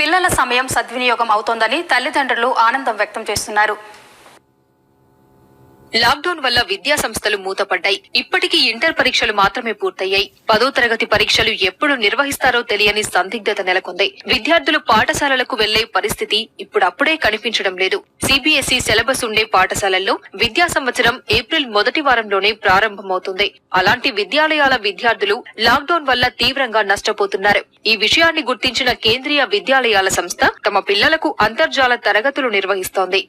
పిల్లల సమయం సద్వినియోగం అవుతోందని తల్లిదండ్రులు ఆనందం వ్యక్తం చేస్తున్నారు. లాక్డౌన్ వల్ల విద్యా సంస్థలు మూతపడ్డాయి. ఇప్పటికీ ఇంటర్ పరీక్షలు మాత్రమే పూర్తయ్యాయి. 10వ తరగతి పరీక్షలు ఎప్పుడు నిర్వహిస్తారో తెలియని సందిగ్ధత నెలకొంది. విద్యార్థులు పాఠశాలలకు వెళ్లే పరిస్థితి ఇప్పుడప్పుడే కనిపించడం లేదు. సిబిఎస్ఈ సిలబస్ ఉండే పాఠశాలల్లో విద్యా సంవత్సరం ఏప్రిల్ మొదటి వారంలోనే ప్రారంభమవుతుంది. అలాంటి విద్యాలయాల విద్యార్థులు లాక్డౌన్ వల్ల తీవ్రంగా నష్టపోతున్నారు. ఈ విషయాన్ని గుర్తించిన కేంద్రీయ విద్యాలయాల సంస్థ తమ పిల్లలకు అంతర్జాల తరగతులు నిర్వహిస్తోంది.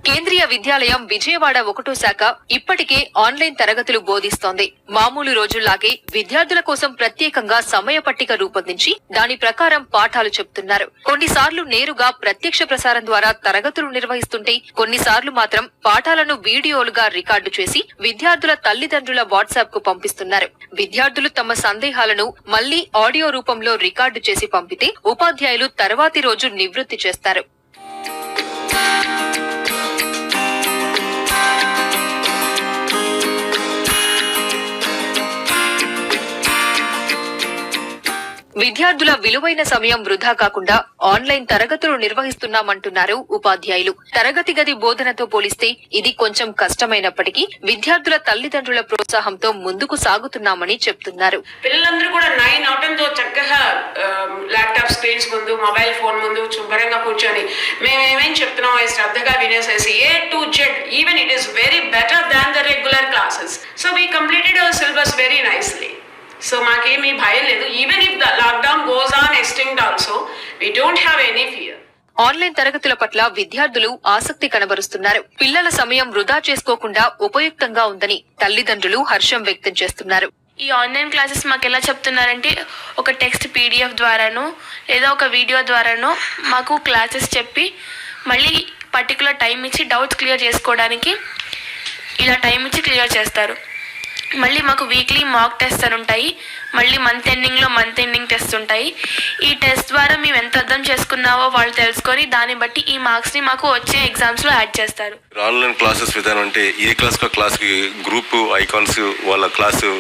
కేంద్రీయ విద్యాలయం విజయవాడ 1వ శాఖ ఇప్పటికే ఆన్లైన్ తరగతులు బోధిస్తోంది. మామూలు రోజుల్లాగే విద్యార్థుల కోసం ప్రత్యేకంగా సమయ పట్టిక రూపొందించి దాని ప్రకారం పాఠాలు చెబుతున్నారు. కొన్నిసార్లు నేరుగా ప్రత్యక్ష ప్రసారం ద్వారా తరగతులు నిర్వహిస్తుంటే కొన్నిసార్లు మాత్రం పాఠాలను వీడియోలుగా రికార్డు చేసి విద్యార్థుల తల్లిదండ్రుల వాట్సాప్ కు పంపిస్తున్నారు. విద్యార్థులు తమ సందేహాలను మళ్లీ ఆడియో రూపంలో రికార్డు చేసి పంపితే ఉపాధ్యాయులు తర్వాతి రోజు నివృత్తి చేస్తారు. విద్యార్థుల విలువైన సమయం వృధా కాకుండా ఆన్లైన్ తరగతులు నిర్వహిస్తున్నామంటున్నారు ఉపాధ్యాయులు. తరగతి గది బోధనతో పోలిస్తే ఇది కొంచెం కష్టమైనప్పటికీ విద్యార్థుల తల్లిదండ్రుల ప్రోత్సాహంతో ముందుకు సాగుతున్నామని చెప్తున్నారు. పిల్లలందరూ కూడా 9 అవటంతో చక్కగా ల్యాప్టాప్ స్క్రీన్స్ ముందు, మొబైల్ ఫోన్ ముందు శుభ్రంగా కూర్చొని మేమేమేం చెప్తున్నాం అది శ్రద్ధగా వినేసేసి A to Z, even it is very better than the regular classes. So we completed our syllabus very nicely. So మాకేమీ భయం లేదు. Even if the lockdown goes on extend also we don't have any fear. Online తరగతుల పట్ల విద్యార్థులు ఆసక్తి కనబరుస్తున్నారు. పిల్లల సమయం వృధా చేసుకోకుండా ఉపయుక్తంగా ఉందని తల్లిదండ్రులు హర్షం వ్యక్తం చేస్తున్నారు. ఈ ఆన్లైన్ క్లాసెస్ మాకు ఎలా చెప్తున్నారంటే ఒక టెక్స్ట్ PDF ద్వారానో లేదా ఒక వీడియో ద్వారానో మాకు క్లాసెస్ చెప్పి మళ్ళీ పర్టికులర్ టైం ఇచ్చి డౌట్స్ క్లియర్ చేసుకోవడానికి ఇలా టైం ఇచ్చి క్లియర్ చేస్తారు. మళ్ళీ మాకు వీక్లీ మాక్ టెస్ట్ అని ఉంటాయి. మళ్ళీ మంత్ ఎండింగ్ టెస్ట్ ఉంటాయి. ఈ టెస్ట్ ద్వారా మేము ఎంత అర్థం చేసుకున్నావో వాళ్ళు తెలుసుకొని దాన్ని బట్టి ఈ మార్క్స్ ని మాకు వచ్చే ఎగ్జామ్స్ లో యాడ్ చేస్తారు. ఆన్లైన్ క్లాసెస్ విధానం అంటే ఏ క్లాస్ కి గ్రూప్ ఐకాన్స్ వాళ్ళ క్లాసు